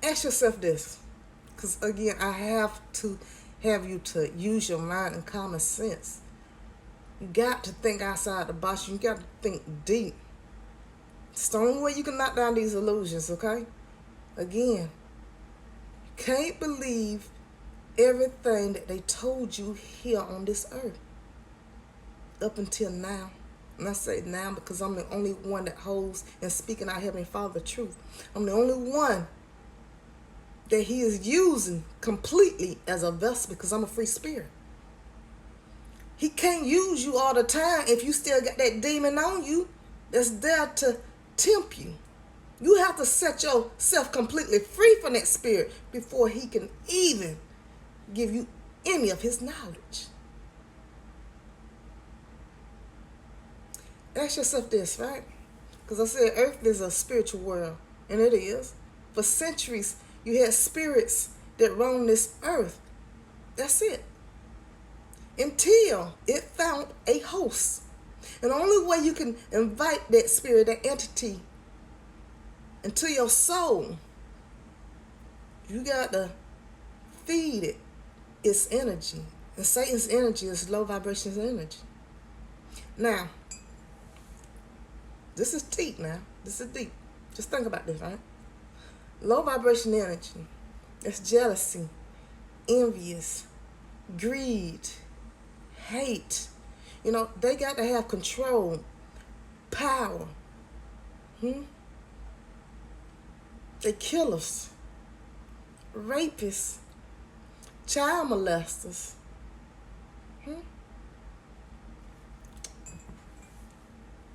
Ask yourself this, because again, I have to have you to use your mind and common sense. You got to think outside the box. You got to think deep. It's the only way you can knock down these illusions, okay? Again, you can't believe everything that they told you here on this earth up until now. And I say now because I'm the only one that holds and speaking our Heavenly Father the truth. I'm the only one that He is using completely as a vessel because I'm a free spirit. He can't use you all the time if you still got that demon on you that's there to tempt you. You have to set yourself completely free from that spirit before He can even give you any of His knowledge. Ask yourself this, right? Because I said earth is a spiritual world, and it is. For centuries, you had spirits that roam this earth. That's it. Until it found a host. And the only way you can invite that spirit, that entity, into your soul, you got to feed it its energy. And Satan's energy is low vibrations energy. Now, this is deep now. This is deep. Just think about this, right? Low vibration energy. It's jealousy, envious, greed, hate. You know, they got to have control, power. They killers, rapists, child molesters.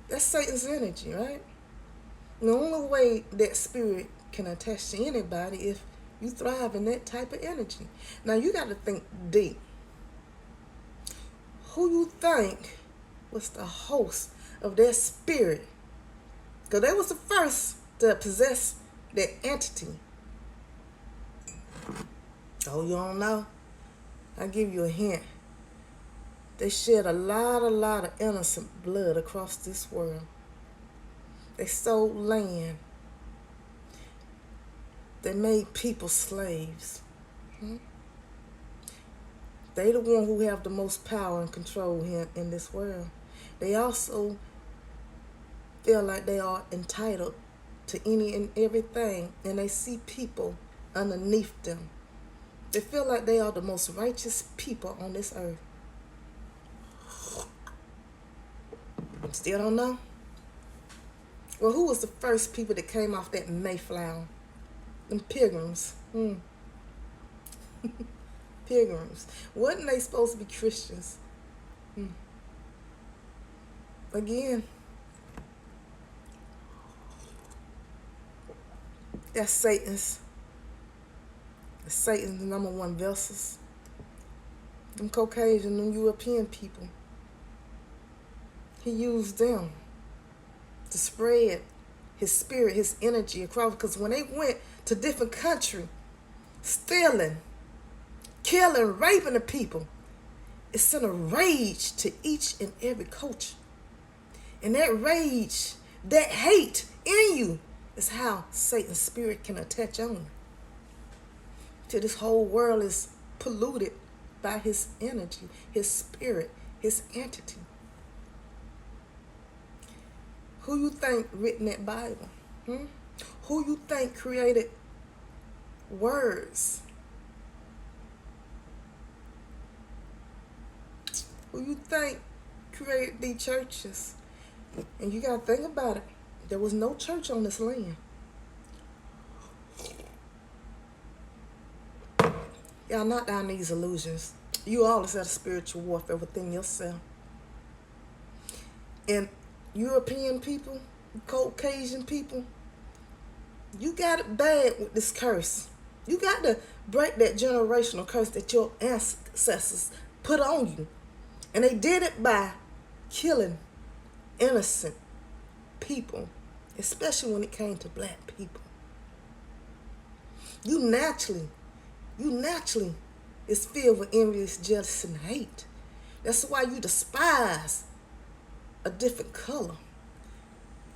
That's Satan's energy, right? The only way that spirit can attach to anybody if you thrive in that type of energy. Now you got to think deep. Who you think was the host of that spirit? Because they was the first to possess that entity. Oh, you don't know? I'll give you a hint. They shed a lot of innocent blood across this world. They sold land. They made people slaves. They the one who have the most power and control here in this world. They also feel like they are entitled to any and everything, and they see people underneath them. They feel like they are the most righteous people on this earth. Still don't know? Well, who was the first people that came off that Mayflower? Them pilgrims. Pilgrims. Wasn't they supposed to be Christians? Again, that's Satan's number one vessels. Them Caucasian, them European people. He used them to spread his spirit, his energy across. Because when they went to different countries, stealing, killing, raping the people, it sent a rage to each and every culture. And that rage, that hate in you, is how Satan's spirit can attach on you. Till this whole world is polluted by his energy, his spirit, his entity. Who you think written that Bible? Who you think created words? Who you think created these churches? And you got to think about it. There was no church on this land. Y'all knock down these illusions. You always have a spiritual warfare within yourself. And European people, Caucasian people, you got it bad with this curse. You got to break that generational curse that your ancestors put on you. And they did it by killing innocent people, especially when it came to black people. You naturally is filled with envious, jealousy, and hate. That's why you despise a different color.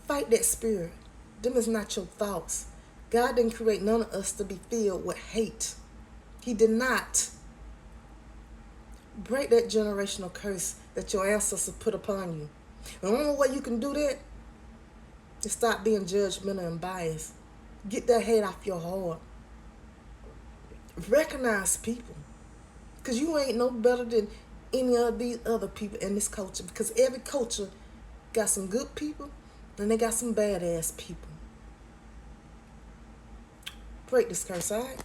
Fight that spirit. Them is not your thoughts. God didn't create none of us to be filled with hate. He did not. Break that generational curse that your ancestors put upon you. And the only way you can do that is stop being judgmental and biased. Get that hate off your heart. Recognize people. Because you ain't no better than any of these other people in this culture. Because every culture got some good people and they got some badass people. Break this curse, all right?